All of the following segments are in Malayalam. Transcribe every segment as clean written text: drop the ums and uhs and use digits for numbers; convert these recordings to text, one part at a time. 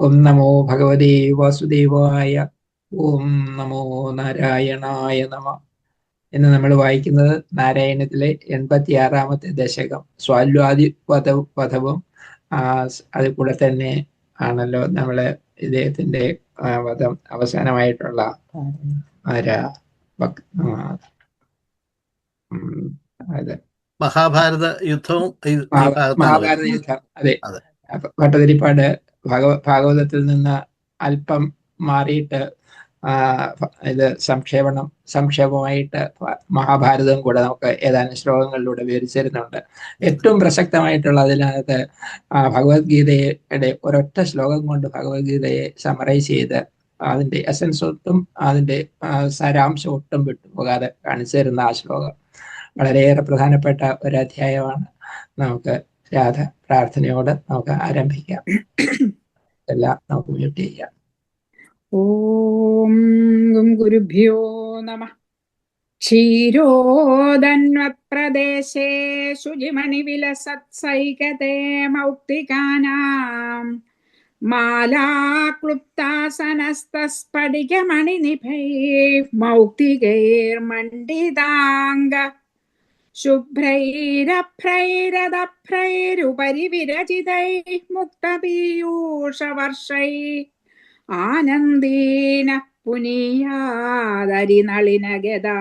ഓം നമോ ഭഗവതേ വാസുദേവായ. ഓം നമോ നാരായണായ നമ. എന്ന് നമ്മൾ വായിക്കുന്നത് നാരായണത്തിലെ 86-ാമത്തെ ദശകം സ്വാൽവാദി വധവും. അതിൽ കൂടെ തന്നെ ആണല്ലോ നമ്മള് ഇദ്ദേഹത്തിന്റെ വധം അവസാനമായിട്ടുള്ള ആരാ അത് മഹാഭാരത യുദ്ധവും ഈ ഭാഗത്താണ് മഹാഭാരത യുദ്ധം. അതെ, അതെ. ഭട്ടതിരിപ്പാട് ഭാഗവതത്തിൽ നിന്ന് അല്പം മാറിയിട്ട് ഇത് സംക്ഷേപമായിട്ട് മഹാഭാരതം കൂടെ നമുക്ക് ഏതാനും ശ്ലോകങ്ങളിലൂടെ വിവരിച്ചിരുന്നുണ്ട്. ഏറ്റവും പ്രസക്തമായിട്ടുള്ള അതിനകത്ത് ഭഗവത്ഗീതയുടെ ഒരൊറ്റ ശ്ലോകം കൊണ്ട് ഭഗവത്ഗീതയെ സമറൈസ് ചെയ്ത് അതിന്റെ എസൻസ് ഒട്ടും അതിന്റെ സാരാംശം ഒട്ടും വിട്ടുപോകാതെ കാണിച്ചു തരുന്ന ആ ശ്ലോകം വളരെയേറെ പ്രധാനപ്പെട്ട ഒരു അധ്യായമാണ്. നമുക്ക് രാധ പ്രാർത്ഥനയോട് നമുക്ക് ആരംഭിക്കാം. എല്ലാം നമുക്ക് മ്യൂട്ട് ചെയ്യാം. ഓം ഗുരുഭ്യോ നമഃ. ക്ഷീരോദന്വത്പ്രദേശേ ശുചിമണിവിലസത്സൈകതേ മൗക്തികാനാം മാലാക്ലുപ്താസനസ്തസ്ഫടികമണിനിഭൈः മൗക്തികൈർമണ്ഡിതാംഗ ശുഭ്രൈരഭ്രൈരദഭ്രൈരുപരി വിരചിതൈः മുക്തപീയൂഷവർഷൈः ആനന്ദേന പുനീയാദരിനളിനഗദാ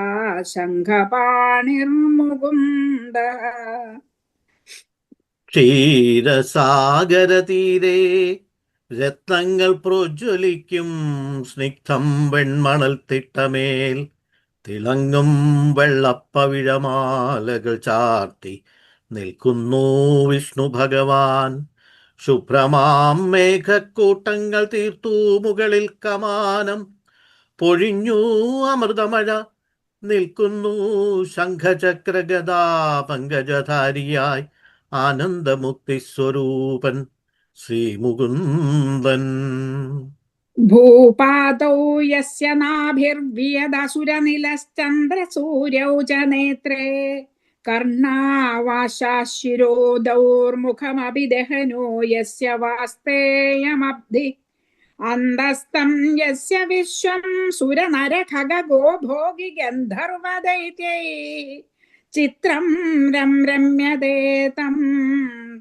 ശംഖപാണിർമുകുന്ദ. ക്ഷീരസാഗരതീരേ രത്നങ്ങൾ പ്രോജ്വലിക്കും സ്നിഗ്ധം വെൺമണൽ തിട്ടമേൽ തിളങ്ങും വെള്ളപ്പവിഴമാലകൾ ചാർത്തി നിൽക്കുന്നു വിഷ്ണു ഭഗവാൻ. ശുഭ്രമാം മേഘക്കൂട്ടങ്ങൾ തീർത്തു മുകളിൽ കമാനം പൊഴിഞ്ഞു അമൃതമഴ നിൽക്കുന്നു ശംഖചക്രഗദാ പങ്കജധാരിയായി ആനന്ദമുക്തിസ്വരൂപൻ ശ്രീമുകുന്ദൻ. ഭൂപാതൗ യസ്യ നാഭിർവിയദസുരനിലശ്ചന്ദ്രസൂര്യൗ ച നേത്രേ കർണാവാശാശിരോദൗർമുഖമപി ദഹനോ യസ്യ വാസ്തേയമബ്ധി അന്തസ്തം യസ്യ വിശ്വം സുരനരഖഗോ ഭോഗി ഗന്ധർവദൈത്യൈः ചിത്രം രമ്യതേ തം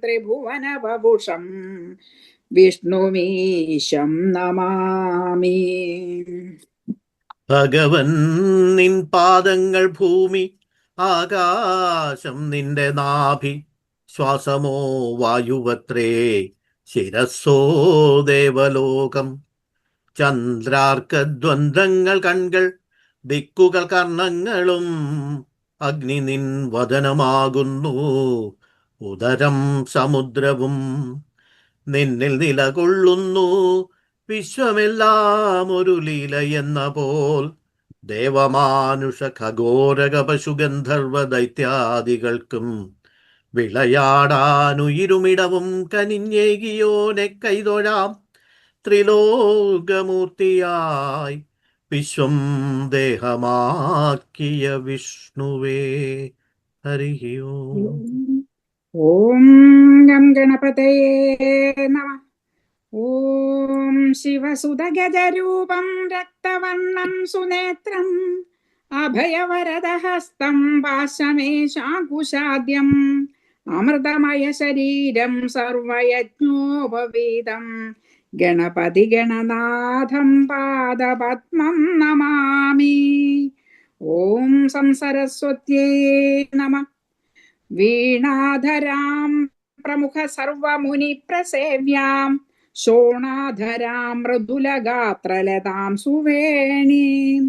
ത്രിഭുവനവപുഷം വിഷ്ണുമീശം നമാമി. ഭഗവൻ നിൻ പാദങ്ങൾ ഭൂമി, ആകാശം നിന്റെ നാഭി, ശ്വാസമോ വായുവത്രേ, ശിരസ്സോ ദേവലോകം. ചന്ദ്രാർക്കദ്വന്ദ്ങ്ങൾ കൺകൾ, ദിക്കുകൾ കർണങ്ങളും, അഗ്നി നിൻ വദനമാകുന്നു, ഉദരം സമുദ്രവും. നിന്നിൽ നിലകൊള്ളുന്നു വിശ്വമെല്ലാം ഒരു ലീല എന്ന പോൽ. ദേവമാനുഷ ഖഗോരക പശുഗന്ധർവ ദൈത്യാദികൾക്കും വിളയാടാനുയിരുമിടവും കനിഞ്ഞേകിയോനെ കൈതൊഴാം. ത്രിലോകമൂർത്തിയായി വിശ്വം ദേഹമാക്കിയ വിഷ്ണുവേ ഹരി ഓം. ഓം ഗം ഗണപതയേ നമഃ. ഓം ശിവസുതഗജരൂപം രക്തവർണം സുനേത്രം അഭയവരദഹസ്തം പാശമേശാകുശാദ്യം അമൃതമയ ശരീരം സർവയജ്ഞോപവീതം ഗണപതി ഗണനാഥം പാദപദ്മം നമാമി. ഓം സംസരസ്വത്യേ നമഃ. വീണാധരാം പ്രമുഖ സർവമുനി പ്രസേവ്യാം ശോണാധരാം മൃദുലഗാത്രലതാം സുവേണീം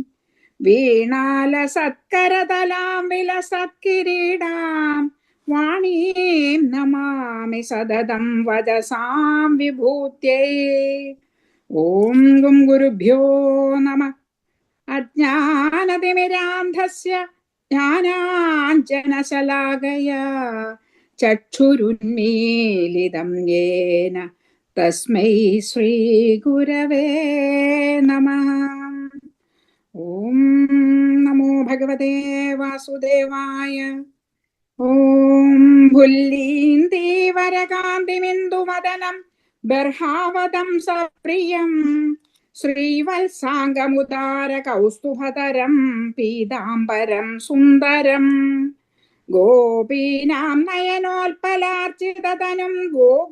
വീണാലസത്കരതലാം വിലസത്കിരീടാം വാണീം നമാമി സതതം വചസാം വിഭൂത്യൈ. ഓം ഗുരുഭ്യോ നമഃ. അജ്ഞാനതിമിരാന്ധസ്യ ജ്ഞാനാഞ്ജനശലാകയാ ചക്ഷുരുന്മീലിതം യേന തസ്മൈ ശ്രീഗുരവേ നമഃ. ഓം നമോ ഭഗവതേ വാസുദേവായ. ഓം ഭുല്ലീന്ദീവരകാന്തിമിന്ദുമദനം ബർഹാവതം സപ്രിയം ശ്രീവത്സാംഗമുദാര കൗസ്തുഭതരം പീതാംബരം സുന്ദരം ഗോപീനാം നയനോൽപലാർച്ചിതതനും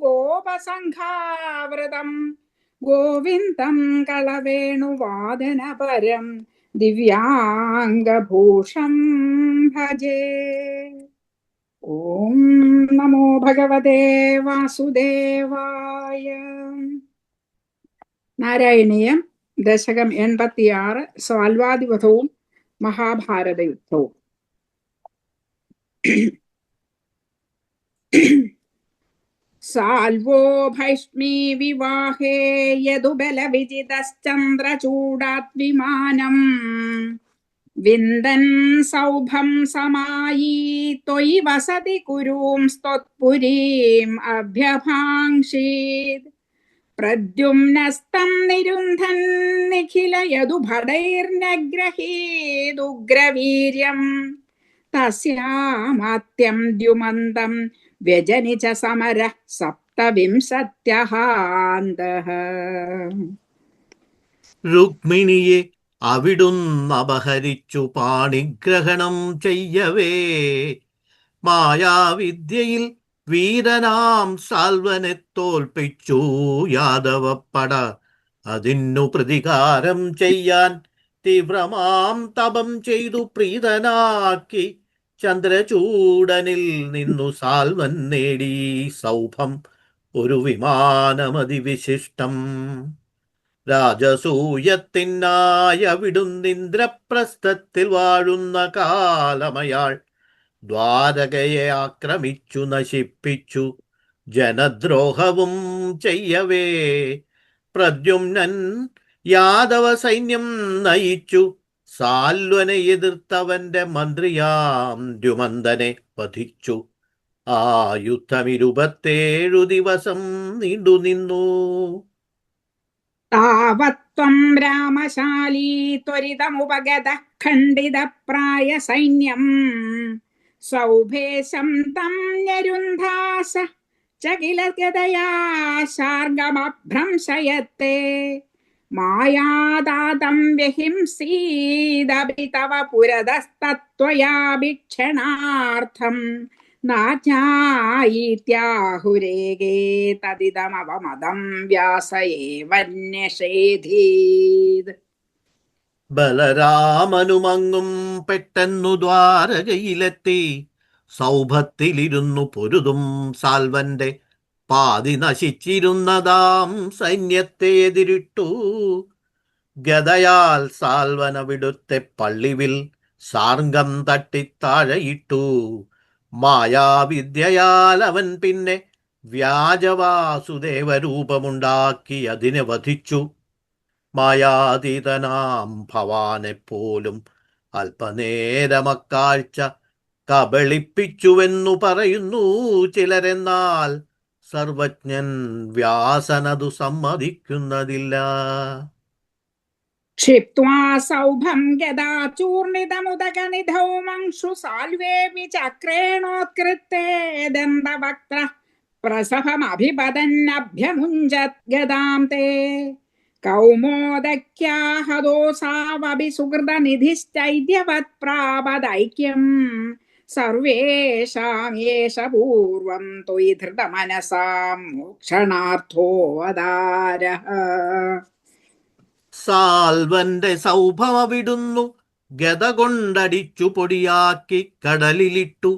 ഗോപസംഘാവൃതം ഗോവിന്ദം കളവേണുവാദനപരം ദിവ്യാംഗഭൂഷം ഭജേ. ഓം നമോ ഭഗവതേ വാസുദേവായ. നാരായണീയം ദശകം 86 സാൽവാദിവധവും മഹാഭാരത യുദ്ധവും. സാൽവോ ഭൈഷ്മീ വിവാഹേ യദുബല വിജിതശ്ചന്ദ്രചൂടാത് വിമാനം വിന്ദൻ സൗഭം സമായി ത്വയി വസതി കുരൂം സ്ത്വത്പുരീം അഭ്യഭാംക്ഷീത് പ്രദ്യുമ്നസ്തം നിരുന്ധൻ നിഖില യദുഭടൈർനഗ്രഹീദുഗ്രവീര്യം തസ്യാമാത്യം ദ്യുമന്തം വ്യജനി ച സമരഃ സപ്തവിംശത്യഹാന്തഃ. രുക്മിണിയെ അവിടുന്നപഹരിച്ചു പാണിഗ്രഹണം ചെയ്യവേ മായാവിദ്യയിൽ വീരനാം സാൽവനെ തോൽപ്പിച്ചു യാദവപ്പട. അതിനു പ്രതികാരം ചെയ്യാൻ തീവ്രമാം തപം ചെയ്തു പ്രീതനാക്കി ചന്ദ്രചൂടനിൽ നിന്നു സാൽവൻ നേടി സൗഭം ഒരു വിമാനമതിവിശിഷ്ടം. രാജസൂയത്തിനായ വിടുന്നിന്ദ്രപ്രസ്ഥത്തിൽ വാഴുന്ന കാലമയാൾ ദ്വാരകയെ ആക്രമിച്ചു നശിപ്പിച്ചു ജനദ്രോഹവും ചെയ്യവേ പ്രദ്യുമ്നൻ യാദവ സൈന്യം നയിച്ചു സാൽവനെ എതിർത്തവന്റെ മന്ത്രിയാം ദ്യുമന്തനെ വധിച്ചു. ആ യുദ്ധം 27 ദിവസം നീണ്ടുനിന്നു. താവത്വം രാമശാലീ ത്വരിതമുപഗതഃ ഖണ്ഡിതപ്രായ സൈന്യം സൗഭേശം തം ഞരുന്ധാസ ചകില ഗദയാ ശാർഗമഭ്രംശയത്തെ മായാദാതം വ്യഹിംസീദപി തവ പുരതസ്തത്വയാ ഭീക്ഷണാർത്ഥം നാജ്ഞായീത്യാഹുരേഗേ തദിദമവമദം വ്യാസ ഏവ ന്യഷേധീത്. ബലരാമനുമങ്ങും പെട്ടെന്നു ദ്വാരകയിലെത്തി സൗഭത്തിലിരുന്നു പൊരുതും സാൽവന്റെ പാതി നശിച്ചിരുന്നതാം സൈന്യത്തെ എതിരിട്ടു. ഗദയാൽ സാൽവനവിടുത്തെ പള്ളിവിൽ സാർഗം തട്ടിത്താഴയിട്ടു. മായാവിദ്യയാൽ അവൻ പിന്നെ വ്യാജവാസുദേവരൂപമുണ്ടാക്കി അതിനെ വധിച്ചു. മായാതീതനാം ഭവാനെപ്പോലും അല്പനേരമക്കാഴ്ച കബളിപ്പിച്ചുവെന്നു പറയുന്നു ചിലരെന്നാൽ സർവജ്ഞൻ വ്യാസനതു സമ്മതിക്കുന്നതില്ല. ക്ഷിപ്ത്വാ സൗഭം ഗദാചൂർണിതമുദകനിധൗ മംശു സാൽവേപി ചക്രേണോത്കൃത്തെ ദന്തവക്ത്ര പ്രസഭമഭിപതന്നഭ്യമുഞ്ചത് ഗദാം തേ കൗമോദക്യാഹദോസാവപി സുഹൃതനിധിശ്ചൈദ്യവത് പ്രാപദൈക്യം സർവേഷാമേഷ പൂർവം ത്വയി ധൃതമനസാം മോക്ഷണാർത്ഥോ വദാരഃ. സാൽവന്റെ സൗഭവവിടുന്നു ഗദ കൊണ്ടടിച്ചു പൊടിയാക്കി കടലിലിട്ടു.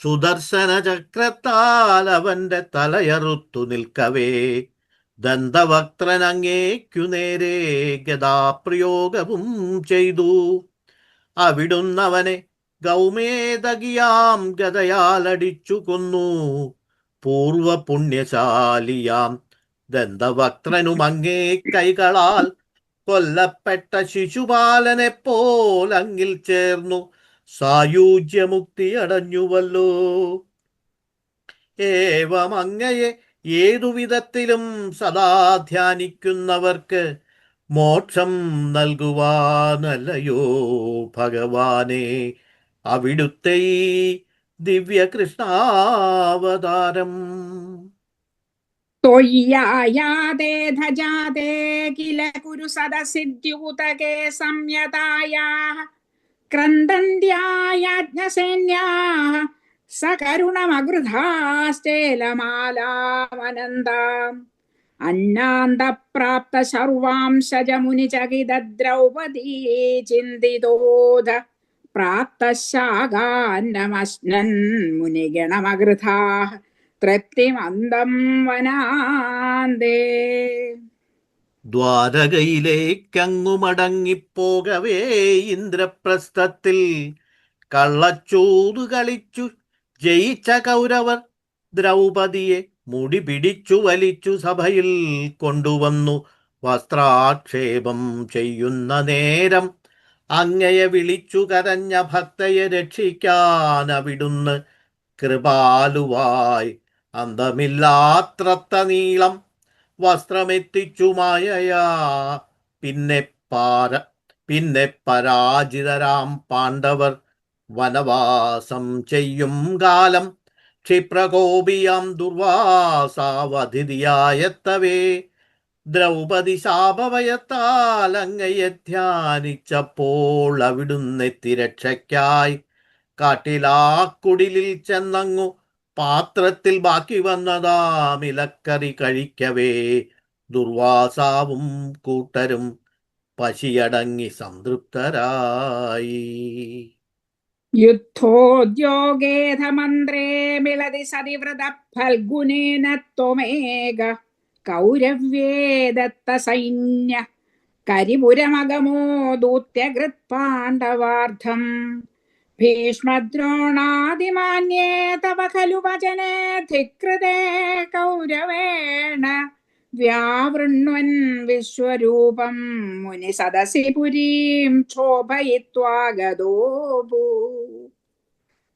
സുദർശന ചക്രത്താൽ അവന്റെ തലയറുത്തു നിൽക്കവേ ദന്തവക്ത്രനങ്ങേക്കു നേരെ ഗദാപ്രയോഗവും ചെയ്തു. അവിടുന്നവനെ ഗൗമേതകിയാം ഗദയാലടിച്ചു കൊന്നു. പൂർവ പുണ്യശാലിയാം ദന്തവക്ത്രനുമങ്ങേ കൈകളാൽ കൊല്ലപ്പെട്ട ശിശുപാലനെപ്പോലങ്ങിൽ ചേർന്നു സായുജ്യമുക്തി അടഞ്ഞുവല്ലോ. ഏവമങ്ങയെ ഏതുവിധത്തിലും സദാ ധ്യാനിക്കുന്നവർക്ക് മോക്ഷം നൽകുവാനല്ലയോ ഭഗവാനെ അവിടുത്തെ ഈ ദിവ്യകൃഷ്ണാവതാരം. त्वय्यायातेऽथ जाते किल कुरु सदसिद्युतके संयतायाः क्रन्दन्त्यायाज्ञसेन्याः सकरुणमगृधाश्चेलमालामनन्दाम् अन्नान्तप्राप्त सर्वांशजमुनिचकितद्रौपदी चिन्तितोऽध प्राप्तशाकान्नमश्नन् मुनिगणमगृथाः തൃപ്തിമന്ദം വനാന്തേ. ദ്വാരകയിലേക്കങ്ങു മടങ്ങിപ്പോകവേ ഇന്ദ്രപ്രസ്ഥത്തിൽ കള്ളച്ചൂതു കളിച്ചു ജയിച്ച കൗരവർ ദ്രൗപദിയെ മുടി പിടിച്ചു വലിച്ചു സഭയിൽ കൊണ്ടുവന്നു വസ്ത്രാക്ഷേപം ചെയ്യുന്ന നേരം അങ്ങയെ വിളിച്ചു കരഞ്ഞ ഭക്തയെ രക്ഷിക്കാൻ അവിടുന്ന് കൃപാലുവായി അന്തമില്ലാത്രത്ത നീളം വസ്ത്രമെത്തിച്ചു മായയാ പിന്നെ പരാജിതരാം പാണ്ഡവർ വനവാസം ചെയ്യും കാലം ക്ഷിപ്രകോപിയാം ദുർവാസാവതിഥിയായെത്തവേ ദ്രൗപദി ശാപഭയത്താൽ അങ്ങയെ ധ്യാനിച്ചപ്പോൾ അവിടുന്നെത്തി രക്ഷയ്ക്കായി കാട്ടിലാക്കുടിലിൽ ചെന്നങ്ങു പാത്രത്തിൽ ബാക്കി വന്നതാം ഇലക്കറി കഴിക്കവേ ദുർവാസാവും കൂട്ടരും പശിയടങ്ങി സംതൃപ്തരായി. യുദ്ധോദ്യോഗേധ മന്ത്രേ മിളതി സതിവ്രത ഫൽഗുനേന ത്വമേക കൗരവ്യേ ദത്ത സൈന്യ കരിപുരമഗമോ ദൂത്യകൃത് പാണ്ഡവാർത്ഥം ഭീഷ്മദ്രോണാദിമാന്യേ തവ ഖലു വചനേ ധികൃതേ കൗരവേണ വ്യാവൃണ്വൻ വിശ്വരൂപം മുനി സദസി പുരീം ക്ഷോഭയിത്വാഗതോ ഭൂ.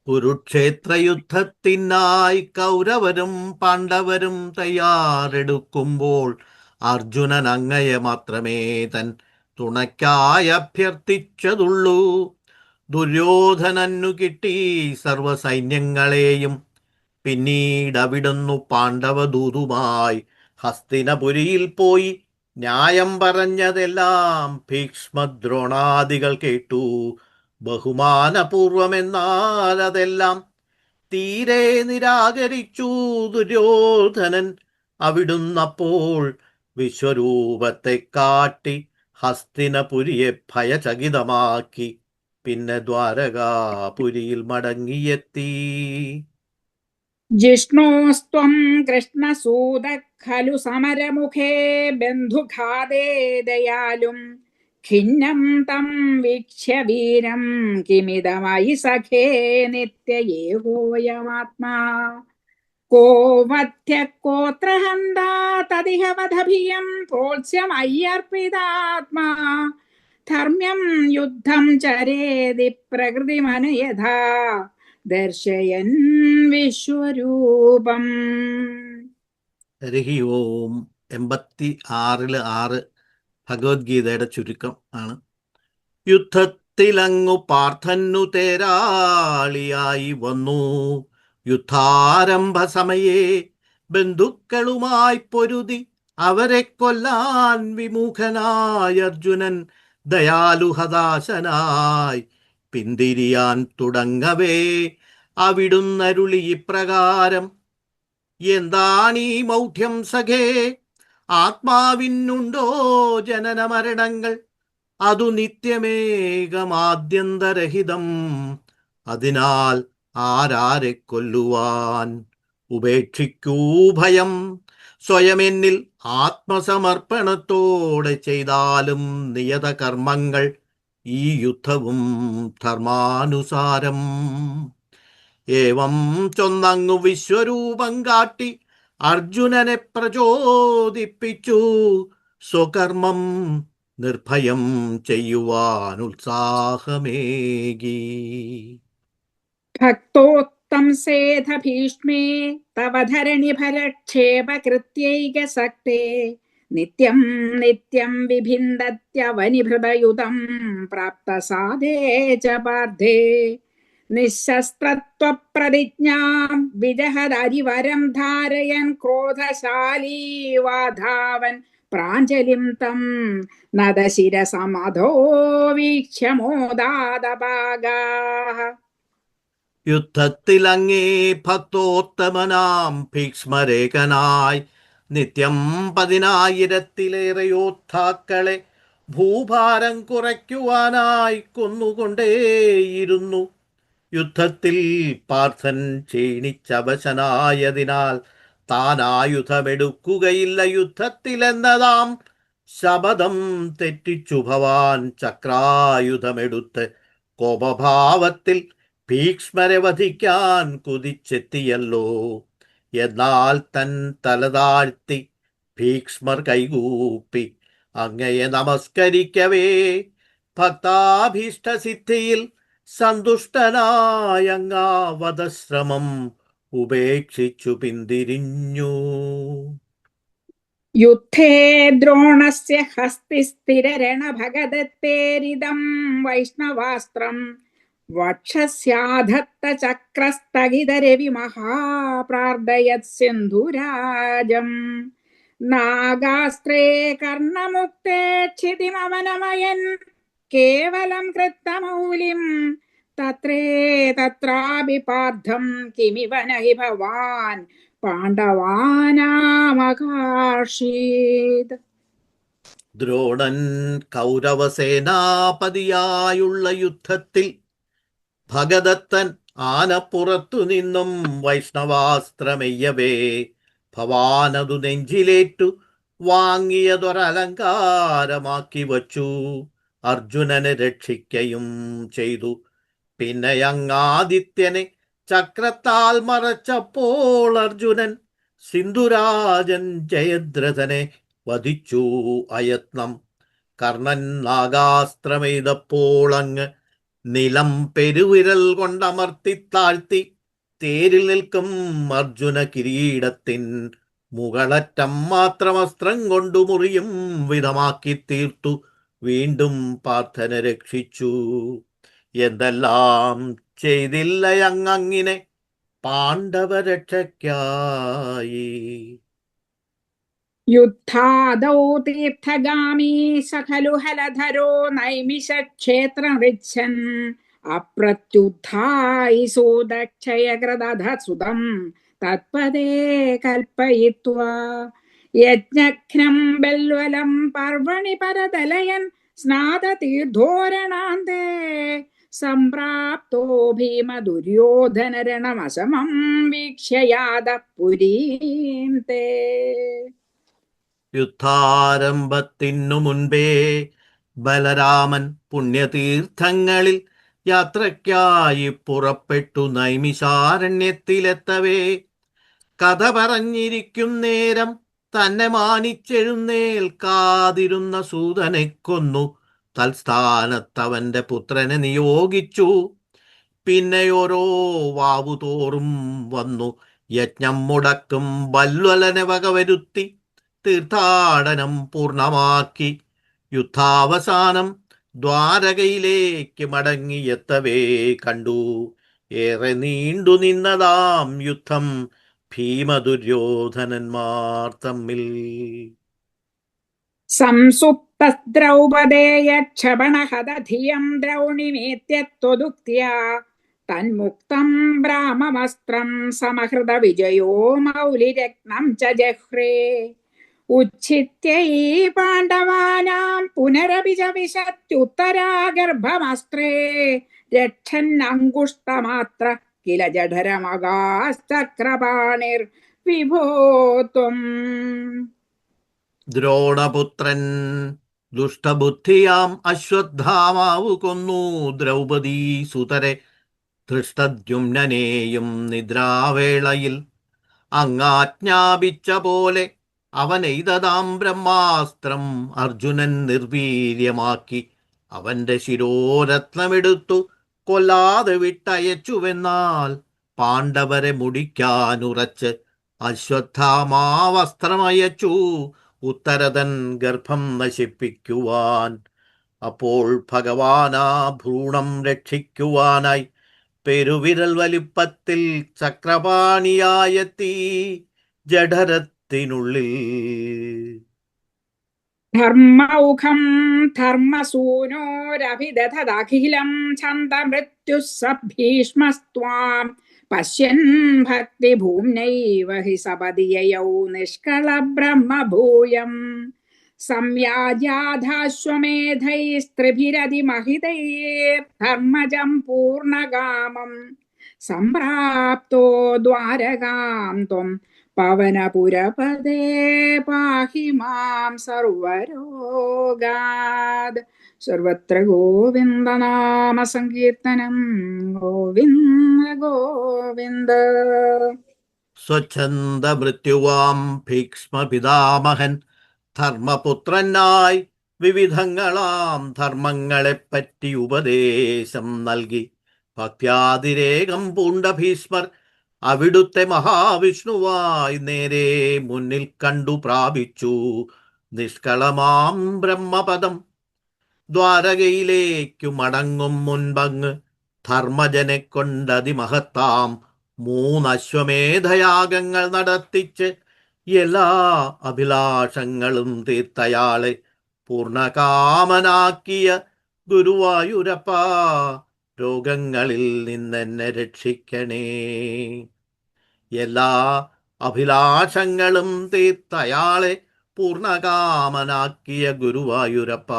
കുരുക്ഷേത്രയുദ്ധത്തിനായി കൗരവരും പാണ്ഡവരും തയ്യാറെടുക്കുമ്പോൾ അർജുനൻ അങ്ങയെ മാത്രമേ തൻ തുണയ്ക്കായി അഭ്യർത്ഥിച്ചതുള്ളൂ. ദുര്യോധനു കിട്ടി സർവസൈന്യങ്ങളെയും. പിന്നീട് അവിടുന്നു പാണ്ഡവദൂതുമായി ഹസ്തിനപുരിയിൽ പോയി ന്യായം പറഞ്ഞതെല്ലാം ഭീഷ്മദ്രോണാദികൾ കേട്ടു ബഹുമാനപൂർവമെന്നാൽ അതെല്ലാം തീരെ നിരാകരിച്ചു ദുര്യോധനൻ. അവിടുന്നപ്പോൾ വിശ്വരൂപത്തെ കാട്ടി ഹസ്തിനപുരിയെ ഭയചകിതമാക്കി പിന്നെ ദ്വാരകാപുരിയിൽ മടങ്ങിയെത്തി. ജിഷ്ണോസ്ത്വം കൃഷ്ണസൂത ഖലു സമരമുഖേ ബന്ധുഘാതേ ദയാലും ഖിന്നം തം വീക്ഷ്യ വീരം കിമിതമയി സഖേ നിത്യയേകോയമാത്മാ കോ വധ്യ കോത്ര ഹന്താ തദിഹ വധഭിയം പ്രോത്സ്യമയ്യർപ്പിതാത്മാ ധർമ്മ്യം യുദ്ധം ചരേതി പ്രകൃതിമനയഥാ ദർശയൻ വിശ്വരൂപം. ഹരി ഓം. 86 ഭഗവത്ഗീതയുടെ ചുരുക്കം ആണ്. യുദ്ധത്തിലങ്ങു പാർത്ഥന്നു തേരാളിയായി വന്നു. യുദ്ധാരംഭ സമയേ ബന്ധുക്കളുമായി പൊരുതി അവരെ കൊല്ലാൻ വിമുഖനായ അർജുനൻ ദയാലുഹദാശനായി പിന്തിരിയാൻ തുടങ്ങവേ അവിടുന്നരുളി ഇപ്രകാരം: എന്താണീ മൗഢ്യം സഖേ, ആത്മാവിനുണ്ടോ ജനന മരണങ്ങൾ? അതു നിത്യമേകമാദ്യന്തരഹിതം. അതിനാൽ ആരാരെ കൊല്ലുവാൻ ഉപേക്ഷിക്കൂ ഭയം. സ്വയമെന്നിൽ ആത്മസമർപ്പണത്തോടെ ചെയ്താലും നിയത കർമ്മങ്ങൾ ഈ യുദ്ധവും ധർമാനുസാരം. ഏവം ചൊന്നങ്ങു വിശ്വരൂപം കാട്ടി അർജുനനെ പ്രചോദിപ്പിച്ചു. സ്വകർമ്മം നിർഭയം ചെയ്യുവാൻ ഉത്സാഹമേകി. ഭക്തോത്തം സേധ ഭീഷ്മേ തവ ധരണി ഭരക്ഷേപ കൃത്യൈകസക്തേ നിത്യം നിത്യം വിഭിന്ദത്യവനിഭൃതയുതം പ്രാപ്ത സാധേ ച പാർത്ഥേ നിശസ്ത്രത്വപ്രതിജ്ഞാം വിജഹദരിവരം ധാരയൻ ക്രോധശാലീ വാധാവൻ പ്രാഞ്ജലിം തം നദശിരസമധോ വീക്ഷ്യ മോദാദപാഗാഃ. യുദ്ധത്തിലങ്ങേ ഭക്തോത്തമനാം ഭീക്ഷ്മരേഖനായി നിത്യം 10,000-ലേറെ യോദ്ധാക്കളെ ഭൂഭാരം കുറയ്ക്കുവാനായി കൊന്നുകൊണ്ടേയിരുന്നു. യുദ്ധത്തിൽ പാർത്ഥൻ ക്ഷീണിച്ചവശനായതിനാൽ താൻ ആയുധമെടുക്കുകയില്ല യുദ്ധത്തിലെന്നതാം ശപഥം തെറ്റിച്ചു ഭവാൻ ചക്രായുധമെടുത്ത് കോപഭാവത്തിൽ ഭീക്ഷ്മരെ വധിക്കാൻ കുതിച്ചെത്തിയല്ലോ. എന്നാൽ തൻ തലതാഴ്ത്തി ഭീക്ഷ്മർ കൈകൂപ്പി അങ്ങയെ നമസ്കരിക്കവേ ഭക്താഭീഷ്ടസിദ്ധിയിൽ സന്തുഷ്ടനായങ്ങാ വധശ്രമം ഉപേക്ഷിച്ചു പിന്തിരിഞ്ഞു. യുദ്ധേ ദ്രോണസ്യ ഹസ്തിസ്ഥിരരണഭഗദത്തേരിതം വൈഷ്ണവാസ്ത്രം വക്ഷസ്യാധത്ത ചക്രസ്ഥഗിതരവി മഹാപ്രാർദയത് സിന്ധുരാജം. നാഗാസ്ത്രേ കർണമുക്തേ ക്ഷിതിമവനമയൻ കേവലം കൃത്തമൗലിം തത്രാപി പാർത്ഥം കിമിവ നഹി ഭവാൻ പാണ്ഡവാനാമകാർഷീത്. ദ്രോണൻ കൗരവസേനാപതിയായുള്ള യുദ്ധത്തിൽ ഭഗദത്തൻ ആനപ്പുറത്തു നിന്നും വൈഷ്ണവാസ്ത്രമെയ്യവേ ഭവാനതു നെഞ്ചിലേറ്റു വാങ്ങിയതൊരലങ്കാരമാക്കി വച്ചു അർജുനനെ രക്ഷിക്കയും ചെയ്തു. പിന്നെ അങ്ങാദിത്യനെ ചക്രത്താൽ മറച്ചപ്പോൾ അർജുനൻ സിന്ധുരാജൻ ജയദ്രഥനെ വധിച്ചു അയത്നം. കർണൻ നാഗാസ്ത്രമെയ്തപ്പോൾ അങ്ങ് നിലം പെരുവിരൽ കൊണ്ടമർത്തിത്താഴ്ത്തി തേരിൽ നിൽക്കും അർജുന കിരീടത്തിൻ മുകളറ്റം മാത്രം അസ്ത്രം കൊണ്ടു മുറിയും വിധമാക്കി തീർത്തു. വീണ്ടും പാർത്ഥനെ രക്ഷിച്ചു. എന്തെല്ലാം ചെയ്തില്ലയങ്ങിനെ പാണ്ഡവരക്ഷയ്ക്കായി. യുദ്ധാദൗ തീർത്ഥഗാമീ സഖലു ഹലധരോ നൈമിഷക്ഷേത്രം ഋച്ഛൻ അപ്രത്യുദ്ധായി സൂതക്ഷയകൃതധസുതം തത്പദേ കൽപ്പയിത്വാ. യജ്ഞഘ്നം ബൽവലം പർവണി പരതലയൻ സ്നാതതീർത്ഥോരണാന്തേ സംപ്രാപ്തോ ഭീമ ദുര്യോധനരണമശമം വീക്ഷ്യ യാദഃ പുരീം തേ. യുദ്ധാരംഭത്തിനു മുൻപേ ബലരാമൻ പുണ്യതീർത്ഥങ്ങളിൽ യാത്രയ്ക്കായി പുറപ്പെട്ടു നൈമിഷാരണ്യത്തിലെത്തവേ കഥ പറഞ്ഞിരിക്കും നേരം തന്നെ മാനിച്ചെഴുന്നേൽക്കാതിരുന്ന സൂതനെ കൊന്നു തൽസ്ഥാനത്തവന്റെ പുത്രനെ നിയോഗിച്ചു. പിന്നെ ഓരോ വാവുതോറും വന്നു യജ്ഞം മുടക്കും ബൽവലനെ വകവരുത്തി തീർത്ഥാടനം പൂർണ്ണമാക്കി യുദ്ധാവസാനം ദ്വാരകയിലേക്ക് മടങ്ങിയെത്തവേ കണ്ടു ഏറെ നീണ്ടു നിന്നതാം യുദ്ധം ഭീമദുര്യോധനന്മാർ തമ്മിൽ. സംസുപ്തദ്രൗപദേയ ക്ഷപണഹതധിയം ദ്രൗണിമേത്യത്വദുക്ത്യാ തന്മുക്തം ബ്രാഹ്മമസ്ത്രം സമഹൃത വിജയോ മൗലിരത്നം ച ജഹ്രേ. ഉച്ഛിത്യൈ പാണ്ഡവാനാം പുനരപി ച വിശത്യുത്തരാഗർഭമസ്ത്രേ രക്ഷന്നങ്കുഷ്ടമാത്ര കില ജഠരമഗാശ്ചക്രപാണിർ വിഭോ ത്വം. ദ്രോണപുത്രൻ ദുഷ്ടബുദ്ധിയാം അശ്വത്ഥാമാവു കൊന്നു ദ്രൗപദീ സുതരെ ധൃഷ്ടദ്യുമ്നനെയും നിദ്രാവേളയിൽ. അങ്ങാജ്ഞാപിച്ച പോലെ അവനെയ്തതാം ബ്രഹ്മാസ്ത്രം അർജുനൻ നിർവീര്യമാക്കി അവന്റെ ശിരോരത്നമെടുത്തു കൊല്ലാതെ വിട്ടയച്ചുവെന്നാൽ പാണ്ഡവരെ മുടിക്കാനുറച്ച് അശ്വത്ഥാമാവസ്ത്രമയച്ചു ഉത്തരതൻ ഗർഭം നശിപ്പിക്കുവാൻ. അപ്പോൾ ഭഗവാനാ ഭ്രൂണം രക്ഷിക്കുവാനായി പെരുവിരൽ വലിപ്പത്തിൽ ചക്രപാണിയായെത്തി ജഠരത്തിനുള്ളിൽ. ധർമ്മൗഖം ധർമ്മസൂനോരഭിദധദഖിലം ഛന്ദമൃത്യുഃ സ ഭീഷ്മസ്ത്വാം പശ്യൻ ഭക്തിഭൂമ്നൈവ ഹി സപദി യയൗ നിഷ്കളബ്രഹ്മഭൂയം സംയാജ്യാധാശ്വമേധൈസ്ത്രിഭിരതിമഹിതൈർധർമ്മജം പൂർണ്ണകാമം സംപ്രാപ്തോ ദ്വാരകാം ത്വം പവനപുരപദേ പാഹി മാം സർവരോഗാദ്. സർവത്ര ഗോവിന്ദനാമ സങ്കീർത്തനം. ഗോവിന്ദ ഗോവിന്ദ. സ്വച്ഛന്ദ മൃത്യുവാം ഭീക്ഷ്മ പിതാമഹൻ ധർമ്മപുത്രനായി വിവിധങ്ങളാം ധർമ്മങ്ങളെപ്പറ്റി ഉപദേശം നൽകി. ഭക്ത്യാതിരേകം പൂണ്ട ഭീഷ്മർ അവിടുത്തെ മഹാവിഷ്ണുവായി നേരെ മുന്നിൽ കണ്ടു പ്രാപിച്ചു നിഷ്കളമാം ബ്രഹ്മപദം. ദ്വാരകയിലേക്കു മടങ്ങും മുൻപങ്ങ് ധർമ്മജനെ കൊണ്ടതിമഹത്താം 3 അശ്വമേധയാഗങ്ങൾ നടത്തിച്ച് എല്ലാ അഭിലാഷങ്ങളും തീർത്തയാളെ പൂർണ്ണകാമനാക്കിയ ഗുരുവായൂരപ്പ, രോഗങ്ങളിൽ നിന്നെന്നെ രക്ഷിക്കണേ. എല്ലാ അഭിലാഷങ്ങളും തീർത്തയാളെ പൂർണ്ണകാമനാക്കിയ ഗുരുവായൂരപ്പ,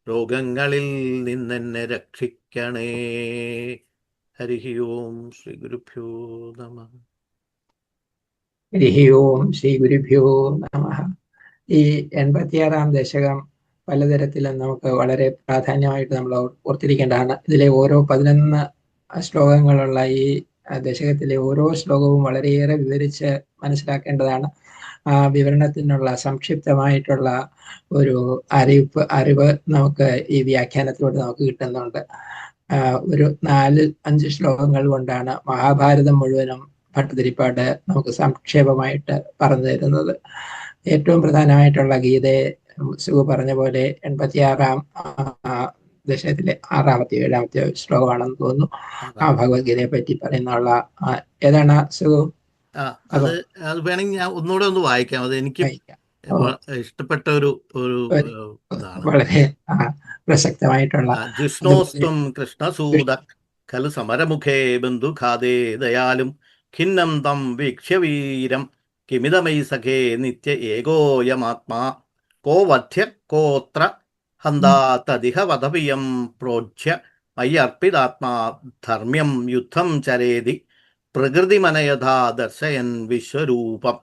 രോഗങ്ങളിൽ നിന്നെന്നെ രക്ഷിക്കണേ. ഹരി ഓം ശ്രീ ഗുരുഭ്യോ നമഃ. ഹരി ഓം ശ്രീ ഗുരുഭ്യോ നമഃ. ഈ 86-ാം ദശകം പലതരത്തിലും നമുക്ക് വളരെ പ്രാധാന്യമായിട്ട് നമ്മൾ ഓർത്തിരിക്കേണ്ടതാണ്. ഇതിലെ ഓരോ 11 ശ്ലോകങ്ങളുള്ള ഈ ദശകത്തിലെ ഓരോ ശ്ലോകവും വളരെയേറെ വിവരിച്ച് മനസ്സിലാക്കേണ്ടതാണ്. ആ വിവരണത്തിനുള്ള സംക്ഷിപ്തമായിട്ടുള്ള ഒരു അറിവ് നമുക്ക് ഈ വ്യാഖ്യാനത്തിലൂടെ നമുക്ക് കിട്ടുന്നുണ്ട്. ഒരു 4-5 ശ്ലോകങ്ങൾ കൊണ്ടാണ് മഹാഭാരതം മുഴുവനും ഭട്ടതിരിപ്പാട് നമുക്ക് സംക്ഷേപമായിട്ട് പറഞ്ഞു തരുന്നത്. ഏറ്റവും പ്രധാനമായിട്ടുള്ള ഗീതയെ സുഖു പറഞ്ഞ പോലെ 86-ാം ദശകത്തിലെ 6-ാമത്തെയോ 7-ാമത്തെയോ ശ്ലോകമാണെന്ന് തോന്നുന്നു. ആ ഭഗവത്ഗീതയെ പറ്റി പറയുന്നുള്ള ഏതാണ് സുഖു? അത് വേണമെങ്കിൽ ഞാൻ ഒന്നുകൂടെ ഒന്ന് വായിക്കാം. അത് എനിക്ക് ഇഷ്ടപ്പെട്ട ഒരു വളരെ പ്രസക്തമായിട്ടുള്ള. ജിഷ്ണോസ്ത്വം കൃഷ്ണസൂത ഖലു സമരമുഖേ ബന്ധുഖാദേ ദയാലും ഖിന്നം തം വീക്ഷ്യ വീരം കിമിതമൈ സഖേ നിത്യ ഏകോയമാത്മാ കോ വധ്യ കോത്ര ഹന്താ തദിഹ വധപിയം പ്രോജ്യ മയ്യർപ്പിതാത്മാ ധർമ്മ്യം യുദ്ധം ചരേതി പ്രകൃതിമനയഥാ ദർശയൻ വിശ്വരൂപം.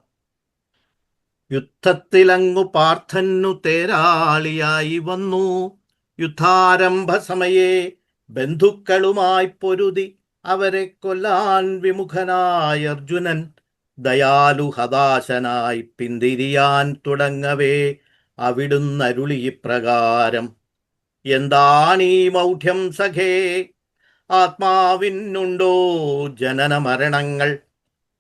യുദ്ധത്തിലങ്ങു പാർത്ഥന്നു തേരാളിയായി വന്നു. യുദ്ധാരംഭ സമയേ ബന്ധുക്കളുമായി പൊരുതി അവരെ കൊല്ലാൻ വിമുഖനായ അർജുനൻ ദയാലു ഹതാശനായി പിന്തിരിയാൻ തുടങ്ങവേ അവിടുന്നരുളി ഇപ്രകാരം: എന്താണീ മൗഢ്യം സഖേ, ആത്മാവിനുണ്ടോ ജനന മരണങ്ങൾ?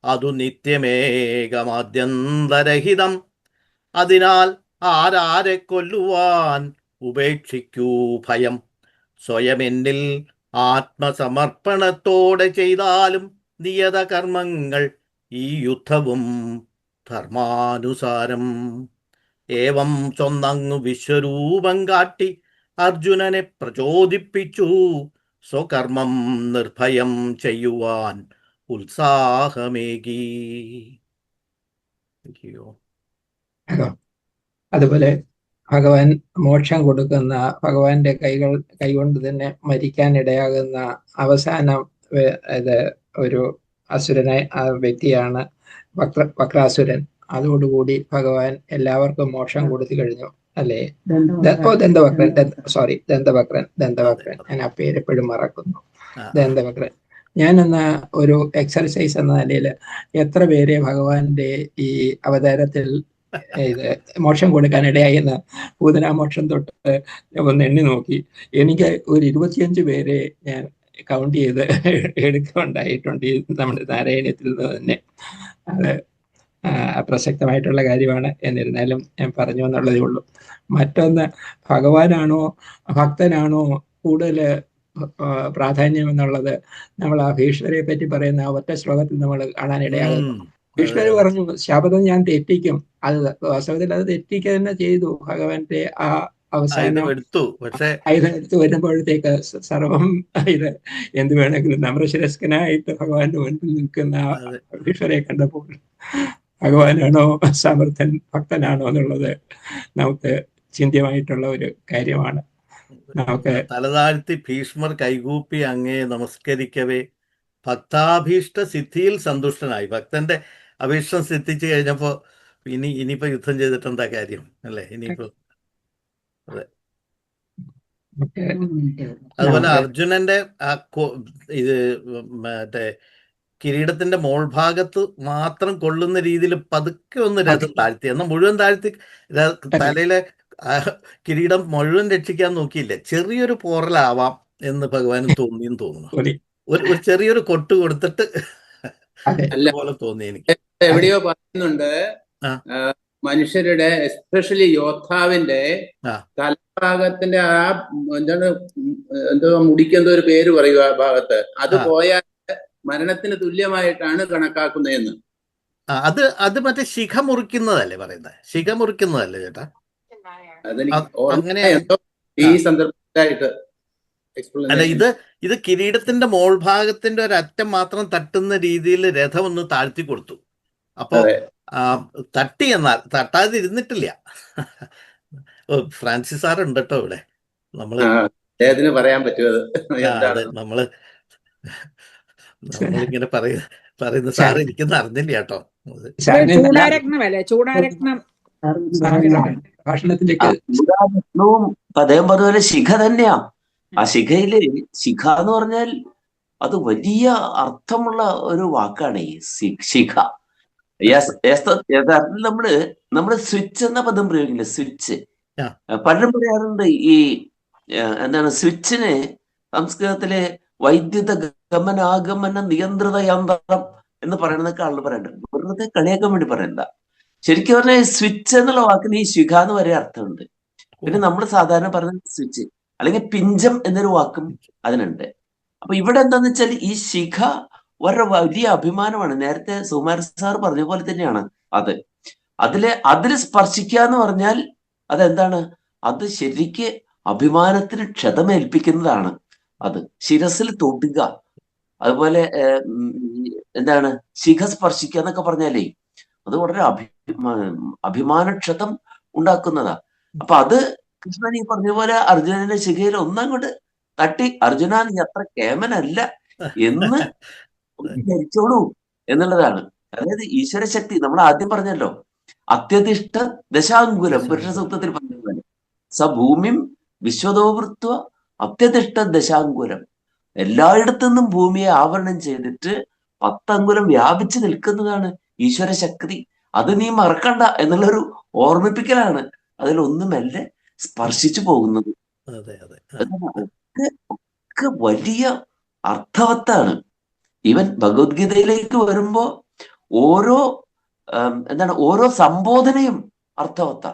അതു നിത്യമേകമാദ്യന്തരഹിതം. അതിനാൽ ആരാരെ കൊല്ലുവാൻ ഉപേക്ഷിക്കൂ ഭയം. സ്വയം എന്നിൽ ആത്മസമർപ്പണത്തോടെ ചെയ്താലും നിയത കർമ്മങ്ങൾ ഈ യുദ്ധവും ധർമാനുസാരം. ഏവം ചൊന്നങ്ങു വിശ്വരൂപം കാട്ടി അർജുനനെ പ്രചോദിപ്പിച്ചു സ്വകർമ്മം നിർഭയം ചെയ്യുവാൻ ഉത്സാഹമേകി. അതുപോലെ ഭഗവാൻ മോക്ഷം കൊടുക്കുന്ന, ഭഗവാന്റെ കൈകൊണ്ട് തന്നെ മരിക്കാൻ ഇടയാകുന്ന അവസാനം ഒരു അസുരനായ വ്യക്തിയാണ് വക്രാസുരൻ. അതോടുകൂടി ഭഗവാൻ എല്ലാവർക്കും മോക്ഷം കൊടുത്തു കഴിഞ്ഞു, അല്ലേ? ദന്തവക്രൻ. ഞാൻ ആ പേര് എപ്പോഴും മറക്കുന്നു. ദന്തവക്രൻ. ഞാനെന്ന ഒരു എക്സർസൈസ് എന്ന നിലയിൽ എത്ര പേരെ ഭഗവാന്റെ ഈ അവതാരത്തിൽ മോക്ഷം കൊടുക്കാൻ ഇടയായെന്ന് പൂതനാമോക്ഷം തൊട്ട് ഒന്ന് എണ്ണി നോക്കി. എനിക്ക് ഒരു 25 പേരെ ഞാൻ കൗണ്ട് ചെയ്ത് എടുക്കുകയുണ്ടായിട്ടുണ്ട് ഈ നമ്മുടെ നാരായണീയത്തിൽ നിന്ന് തന്നെ. അത് പ്രസക്തമായിട്ടുള്ള കാര്യമാണ്. എന്നിരുന്നാലും ഞാൻ പറഞ്ഞു എന്നുള്ളതേ ഉള്ളൂ. മറ്റൊന്ന്, ഭഗവാനാണോ ഭക്തനാണോ കൂടുതൽ പ്രാധാന്യം എന്നുള്ളത് നമ്മൾ ആ ഭീഷ്മരെ പറ്റി പറയുന്ന ആ ഒറ്റ ശ്ലോകത്തിൽ നമ്മൾ കാണാനിടയാകുന്നു. ഭീഷ്മർ പറഞ്ഞു, ശപഥം ഞാൻ തെറ്റിക്കും. അത് വാസ്തവത്തിൽ അത് തെറ്റിക്കുക തന്നെ ചെയ്തു. ഭഗവാന്റെ ആ അവസാനം ആയുധം എടുത്തു വരുമ്പോഴത്തേക്ക് സർവം ഇത് എന്ത് വേണമെങ്കിലും നമ്രശിരസ്കനായിട്ട് ഭഗവാന്റെ മുൻപിൽ നിൽക്കുന്ന ഭീഷ്മരെ കണ്ടപ്പോൾ ഭഗവാനാണോ സമർത്ഥൻ, ഭക്തനാണോ എന്നുള്ളത് നമുക്ക് ചിന്ത്യമായിട്ടുള്ള ഒരു കാര്യമാണ്. നമുക്ക് തലതാഴ്ത്തി ഭീഷ്മർ കൈകൂപ്പി അങ്ങേ നമസ്കരിക്കവേ ഭക്താഭീഷ്ട സിദ്ധിയിൽ സന്തുഷ്ടനായി. ഭക്തന്റെ അഭീഷ്ടം സിദ്ധിച്ചു കഴിഞ്ഞപ്പോ ഇനിയിപ്പോ യുദ്ധം ചെയ്തിട്ട് എന്താ കാര്യം അല്ലേ? ഇനിയിപ്പോ അതെ. അതുപോലെ അർജുനന്റെ ഇത് മറ്റേ കിരീടത്തിന്റെ മോൾ ഭാഗത്ത് മാത്രം കൊള്ളുന്ന രീതിയിൽ പതുക്കെ ഒന്ന് രഥം താഴ്ത്തി, എന്നാൽ മുഴുവൻ താഴ്ത്തി തലയിലെ കിരീടം മുഴുവൻ രക്ഷിക്കാൻ നോക്കിയില്ല. ചെറിയൊരു പോറലാവാം എന്ന് ഭഗവാനും തോന്നിയെന്ന് തോന്നുന്നു. ഒരു ചെറിയൊരു കൊട്ട് കൊടുത്തിട്ട് പോലെ തോന്നി എനിക്ക്. എവിടെയോ പറയുന്നുണ്ട്, മനുഷ്യരുടെ എസ്പെഷ്യലി യോദ്ധാവിന്റെ തലഭാഗത്തിന്റെ ആ എന്തോ മുടിക്കെന്തോ ഒരു പേര് പറയുക ആ ഭാഗത്ത്, അത് പോയാൽ മരണത്തിന് തുല്യമായിട്ടാണ് കണക്കാക്കുന്നതെന്ന്. അത് മറ്റേ ശിഖ മുറിക്കുന്നതല്ലേ പറയുന്നത്? ശിഖ മുറിക്കുന്നതല്ലേ ചേട്ടാ? അങ്ങനെ ഈ സന്ദർഭത്തിലായിട്ട് അല്ല, ഇത് കിരീടത്തിന്റെ മോൾ ഭാഗത്തിന്റെ ഒരറ്റം മാത്രം തട്ടുന്ന രീതിയിൽ രഥം ഒന്ന് താഴ്ത്തി കൊടുത്തു. അപ്പൊ തട്ടി, എന്നാൽ തട്ടാതെ ഇരുന്നിട്ടില്ല. ഫ്രാൻസിസ് സാർ ഉണ്ട് കേട്ടോ ഇവിടെ. നമ്മള് പറയാൻ പറ്റുമത് നമ്മളിങ്ങനെ പറയുന്ന സാറ് ഇരിക്കുന്ന അറിഞ്ഞില്ല കേട്ടോ. അദ്ദേഹം പറഞ്ഞ ശിഖ തന്നെയാ. ആ ശിഖ എന്ന് പറഞ്ഞാൽ അത് വലിയ അർത്ഥമുള്ള ഒരു വാക്കാണ് ഈ ശിഖ. യഥാർത്ഥത്തിൽ നമ്മള് സ്വിച്ച് എന്ന പദം പ്രയോഗിക്കില്ല. സ്വിച്ച് പലരും പറയാറുണ്ട്. ഈ എന്താണ് സ്വിച്ചിന് സംസ്കൃതത്തിലെ വൈദ്യുത ഗമനാഗമന നിയന്ത്രിത യന്ത്രം എന്ന് പറയുന്നതൊക്കെ ആളുകൾ പറയുന്നുണ്ട്. വെറുതെ കളിയാക്കാൻ വേണ്ടി പറയുന്നതാ. ശരിക്കും പറഞ്ഞാൽ സ്വിച്ച് എന്നുള്ള വാക്കിന് ഈ ശിഖ എന്ന് വരെ അർത്ഥമുണ്ട്. പിന്നെ നമ്മൾ സാധാരണ പറഞ്ഞ സ്വിച്ച് അല്ലെങ്കിൽ പിഞ്ചം എന്നൊരു വാക്കും അതിനുണ്ട്. അപ്പൊ ഇവിടെ എന്താന്ന് വെച്ചാൽ ഈ ശിഖ ഒരു വലിയ അഭിമാനമാണ്. നേരത്തെ സുകുമാരൻ സാർ പറഞ്ഞ പോലെ തന്നെയാണ് അത്. അതില് സ്പർശിക്കുക എന്ന് പറഞ്ഞാൽ അതെന്താണ്? അത് ശരിക്ക് അഭിമാനത്തിന് ക്ഷതമേൽപ്പിക്കുന്നതാണ്. അത് ശിരസിൽ തൊട്ടുക, അതുപോലെ എന്താണ് ശിഖ സ്പർശിക്കുക എന്നൊക്കെ പറഞ്ഞാലേ അത് വളരെ അഭിമാനക്ഷതം ഉണ്ടാക്കുന്നതാ. അപ്പൊ അത് കൃഷ്ണൻ ഈ പറഞ്ഞ പോലെ അർജുനന്റെ ശിഖയിൽ ഒന്നങ്ങോട്ട് തട്ടി, അർജുന നീ അത്ര കേമനല്ല എന്ന് ധരിച്ചോളൂ എന്നുള്ളതാണ്. അതായത് ഈശ്വര ശക്തി നമ്മൾ ആദ്യം പറഞ്ഞല്ലോ, അത്യധിഷ്ഠ ദശാങ്കുലം പുരുഷ സൂക്തത്തിൽ പറഞ്ഞ പോലെ സഭൂമിം വിശ്വതോവൃത്വ അത്യധിഷ്ഠ ദശാങ്കുലം. എല്ലായിടത്തു നിന്നും ഭൂമിയെ ആവരണം ചെയ്തിട്ട് 10 അങ്കുലം വ്യാപിച്ചു നിൽക്കുന്നതാണ് ഈശ്വര ശക്തി. അത് നീ മറക്കണ്ട എന്നുള്ളൊരു ഓർമ്മിപ്പിക്കലാണ്. അതിലൊന്നുമല്ലേ സ്പർശിച്ചു പോകുന്നത്. ഒക്കെ വലിയ അർത്ഥവത്താണ്. ഈവൻ ഭഗവത്ഗീതയിലേക്ക് വരുമ്പോ ഓരോ സംബോധനയും അർത്ഥവത്ത.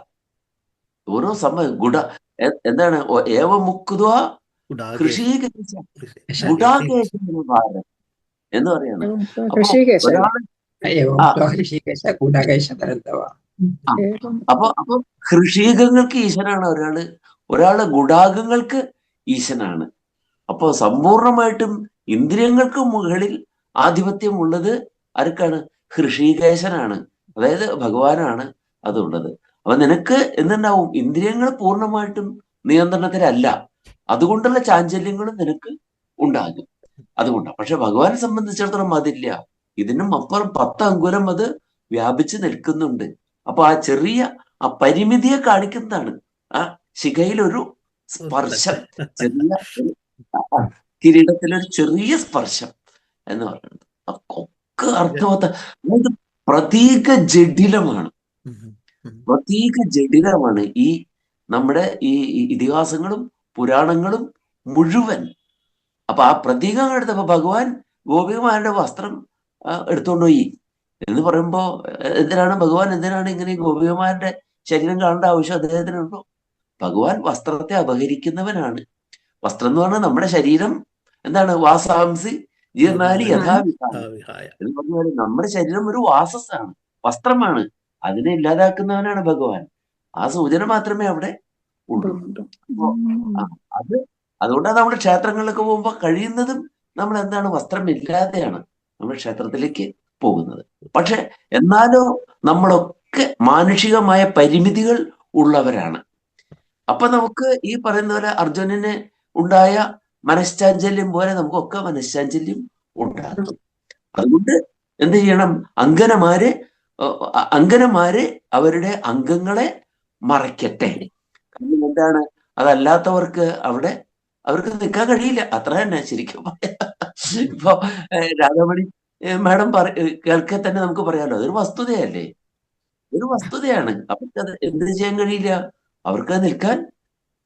ഓരോ എന്താണ് ഏവമുക്ത കൃഷികേശ എന്ന് പറയാണ്. അപ്പൊ ഹൃഷീകങ്ങൾക്ക് ഈശനാണ് ഒരാള് ഗുഡാകങ്ങൾക്ക് ഈശനാണ്. അപ്പൊ സമ്പൂർണമായിട്ടും ഇന്ദ്രിയങ്ങൾക്ക് മുകളിൽ ആധിപത്യം ഉള്ളത് ആർക്കാണ്? ഹൃഷീകേശനാണ്, അതായത് ഭഗവാനാണ് അതുള്ളത്. അപ്പൊ നിനക്ക് എന്തുണ്ടാവും? ഇന്ദ്രിയങ്ങൾ പൂർണ്ണമായിട്ടും നിയന്ത്രണത്തിലല്ല, അതുകൊണ്ടുള്ള ചാഞ്ചല്യങ്ങളും നിനക്ക് ഉണ്ടാകും. അതുകൊണ്ടാണ്. പക്ഷെ ഭഗവാനെ സംബന്ധിച്ചിടത്തോളം അതില്ല. ഇതിനും അപ്പുറം 10 അങ്കുലം അത് വ്യാപിച്ചു നിൽക്കുന്നുണ്ട്. അപ്പൊ ആ ചെറിയ ആ പരിമിതിയെ കാണിക്കുന്നതാണ് ആ ശിഖയിലൊരു സ്പർശം, ചെറിയ കിരീടത്തിലൊരു ചെറിയ സ്പർശം എന്ന് പറയുന്നത്. ഒക്കെ അർത്ഥവത്ത, അതായത് പ്രതീക ജഡിലമാണ് ഈ നമ്മുടെ ഈ ഇതിഹാസങ്ങളും പുരാണങ്ങളും മുഴുവൻ. അപ്പൊ ആ പ്രതീകങ്ങൾ എടുത്തപ്പോ ഭഗവാൻ ഗോപികമാരുടെ വസ്ത്രം എടുത്തുകൊണ്ടുപോയി എന്ന് പറയുമ്പോ എന്തിനാണ് ഇങ്ങനെ ഗോപികമാരുടെ ശരീരം കാണേണ്ട ആവശ്യം അദ്ദേഹത്തിനുണ്ടോ? ഭഗവാൻ വസ്ത്രത്തെ അപഹരിക്കുന്നവനാണ്. വസ്ത്രം എന്ന് പറഞ്ഞാൽ നമ്മുടെ ശരീരം എന്താണ് വാസാംസി ജീർണാനി യഥാവിഹായ എന്ന് പറഞ്ഞാൽ നമ്മുടെ ശരീരം ഒരു വാസസ്സാണ്, വസ്ത്രമാണ്. അതിനെ ഇല്ലാതാക്കുന്നവനാണ് ഭഗവാൻ. ആ സൂചന മാത്രമേ അവിടെ ഉള്ളൂ. അതുകൊണ്ടാണ് നമ്മുടെ ക്ഷേത്രങ്ങളിലൊക്കെ പോകുമ്പോൾ കഴിയുന്നതും നമ്മൾ എന്താണ് വസ്ത്രമില്ലാതെയാണ് നമ്മൾ ക്ഷേത്രത്തിലേക്ക് പോകുന്നത്. പക്ഷെ എന്നാലോ നമ്മളൊക്കെ മാനുഷികമായ പരിമിതികൾ ഉള്ളവരാണ്. അപ്പൊ നമുക്ക് ഈ പറയുന്ന പോലെ അർജുനന് ഉണ്ടായ മനഃശാഞ്ചല്യം പോലെ നമുക്കൊക്കെ മനഃശാഞ്ചല്യം ഉണ്ടാകും. അതുകൊണ്ട് എന്ത് ചെയ്യണം? അങ്കനമാര് അവരുടെ അംഗങ്ങളെ മറയ്ക്കട്ടെ. കാരണം എന്താണ്, അതല്ലാത്തവർക്ക് അവിടെ അവർക്ക് നിൽക്കാൻ കഴിയില്ല. അത്ര തന്നെ ശരിക്കും ഇപ്പൊ രാധാമണി മാഡം കേൾക്കെ തന്നെ നമുക്ക് പറയാമല്ലോ, അതൊരു വസ്തുതയല്ലേ, ഒരു വസ്തുതയാണ്. അവർക്ക് അത് എന്ത് ചെയ്യാൻ കഴിയില്ല, അവർക്ക് നിൽക്കാൻ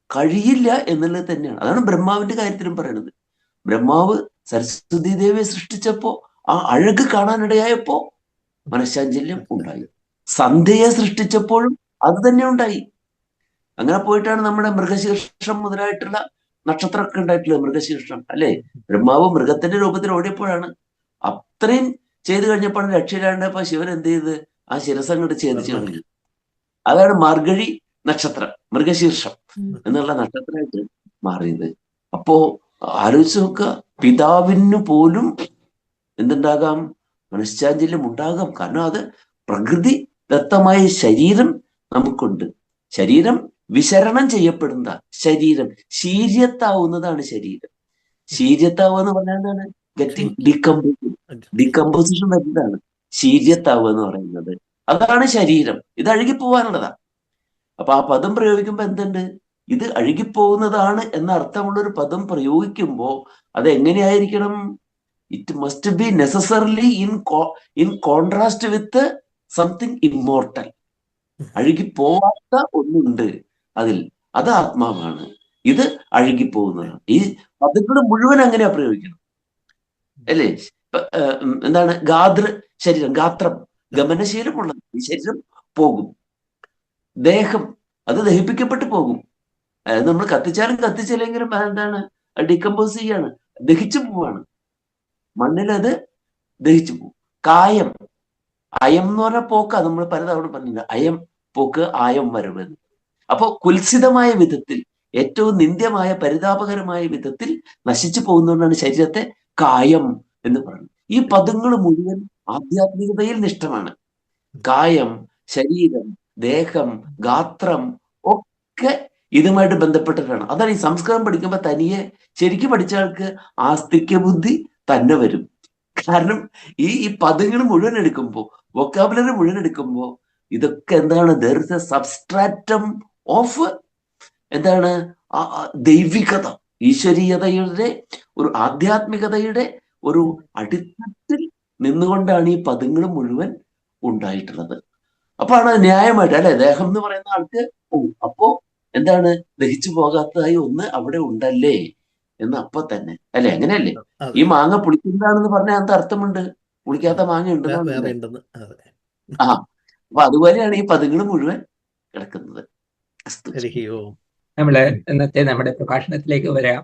കഴിയില്ല എന്നുള്ളത് തന്നെയാണ്. അതാണ് ബ്രഹ്മാവിന്റെ കാര്യത്തിലും പറയുന്നത്. ബ്രഹ്മാവ് സരസ്വതി ദേവിയെ സൃഷ്ടിച്ചപ്പോ ആ അഴക് കാണാനിടയായപ്പോ മനഃശാഞ്ചല്യം ഉണ്ടായി. സന്ധ്യയെ സൃഷ്ടിച്ചപ്പോഴും അത് തന്നെ ഉണ്ടായി. അങ്ങനെ പോയിട്ടാണ് നമ്മുടെ മൃഗശീർഷം മുതലായിട്ടുള്ള നക്ഷത്രമൊക്കെ ഉണ്ടായിട്ടുള്ളത്. മൃഗശീർഷം അല്ലെ, ബ്രഹ്മാവ് മൃഗത്തിന്റെ രൂപത്തിൽ ഓടിയപ്പോഴാണ്. അത്രയും ചെയ്തു കഴിഞ്ഞപ്പോഴാണ് രക്ഷയിലാണ്ടപ്പോ ശിവൻ എന്ത് ചെയ്ത് ആ ശിരസം അങ്ങോട്ട് ഛേദിച്ചു കളഞ്ഞു. അതാണ് മാർഗഴി നക്ഷത്രം, മൃഗശീർഷം എന്നുള്ള നക്ഷത്രമായിട്ട് മാറിയത്. അപ്പോ ആലോചിച്ച് നോക്കുക, പിതാവിന് പോലും എന്തുണ്ടാകാം, മനഃശാഞ്ചല്യം ഉണ്ടാകാം. കാരണം അത് പ്രകൃതി ദത്തമായ ശരീരം നമുക്കുണ്ട്. ശരീരം വിശരണം ചെയ്യപ്പെടുന്ന ശരീരം, ശീര്യത്താവുന്നതാണ് ശരീരം. ശീര്യത്താവുക എന്ന് പറഞ്ഞാൽ എന്താണ്? ഗെറ്റിംഗ് ഡീകമ്പോസിഷൻ വരുന്നതാണ് ശീര്യത്താവുക എന്ന് പറയുന്നത്. അതാണ് ശരീരം. ഇത് അഴുകിപ്പോവാനുള്ളതാ. അപ്പൊ ആ പദം പ്രയോഗിക്കുമ്പോ എന്തുണ്ട്, ഇത് അഴുകിപ്പോകുന്നതാണ് എന്ന അർത്ഥമുള്ള ഒരു പദം പ്രയോഗിക്കുമ്പോ അത് എങ്ങനെയായിരിക്കണം? It must be necessarily in contrast with something immortal. അഴുകിപ്പോവാത്ത ഒന്നുണ്ട് അതിൽ, അത് ആത്മാവാണ്. ഇത് അഴുകിപ്പോകുന്നതാണ്. ഈ പദങ്ങൾ മുഴുവൻ അങ്ങനെയാ പ്രയോഗിക്കണം അല്ലേ? എന്താണ് ശരീരം, ഗാത്രം ഗമനശീലമുള്ളത്. ഈ ശരീരം പോകും. ദേഹം അത് ദഹിപ്പിക്കപ്പെട്ടു പോകും. അതായത് നമ്മൾ കത്തിച്ചാലും കത്തിച്ചില്ലെങ്കിലും എന്താണ്, ഡീകമ്പോസ് ചെയ്യാണ്, ദഹിച്ചു പോവാണ്. മണ്ണിലത് ദഹിച്ചു പോകും. കായം, അയം എന്ന് പറഞ്ഞ പോക്ക, നമ്മൾ പലതവണ പറഞ്ഞില്ല, അയം പോക്ക് ആയം വരവ്. അപ്പോ കുൽസിതമായ വിധത്തിൽ, ഏറ്റവും നിന്ദ്യമായ പരിതാപകരമായ വിധത്തിൽ നശിച്ചു പോകുന്നതുകൊണ്ടാണ് ശരീരത്തെ കായം എന്ന് പറയുന്നത്. ഈ പദങ്ങൾ മുഴുവൻ ആധ്യാത്മികതയിൽ നിഷ്ഠമാണ്. കായം, ശരീരം, ദേഹം, ഗാത്രം ഒക്കെ ഇതുമായിട്ട് ബന്ധപ്പെട്ടിട്ടാണ്. അതാണ് ഈ സംസ്കൃതം പഠിക്കുമ്പോൾ തനിയെ ശരിക്കും പഠിച്ച ആൾക്ക് ആസ്തിക്യ ബുദ്ധി തന്നെ വരും. കാരണം ഈ പദങ്ങൾ മുഴുവൻ എടുക്കുമ്പോൾ, വൊക്കാബുലറി മുഴുവൻ എടുക്കുമ്പോൾ ഇതൊക്കെ എന്താണ്, there is A substratum of എന്താണ്, ദൈവികത, ഈശ്വരീയതയുടെ ഒരു ആധ്യാത്മികതയുടെ ഒരു അടിത്തട്ടിൽ നിന്നുകൊണ്ടാണ് ഈ പദങ്ങൾ മുഴുവൻ ഉണ്ടായിട്ടുള്ളത്. അപ്പൊ ആണ് ന്യായമായിട്ട് അല്ലെ, ദേഹം എന്ന് പറയുന്ന ആൾക്ക് അപ്പോ എന്താണ്, ദഹിച്ചു പോകാത്തതായി ഒന്ന് അവിടെ ഉണ്ടല്ലേ എന്ന് അപ്പൊ തന്നെ അല്ലെ, അങ്ങനെയല്ലേ? ഈ മാങ്ങ പുളിക്കുന്നതാണെന്ന് പറഞ്ഞാൽ എന്താ അർത്ഥമുണ്ട്? പുളിക്കാത്ത മാങ്ങ ഉണ്ടെന്നാണ്. അപ്പൊ അതുപോലെയാണ് ഈ പദങ്ങൾ മുഴുവൻ കിടക്കുന്നത്. നമ്മള് ഇന്നത്തെ നമ്മുടെ പ്രഭാഷണത്തിലേക്ക് വരാം.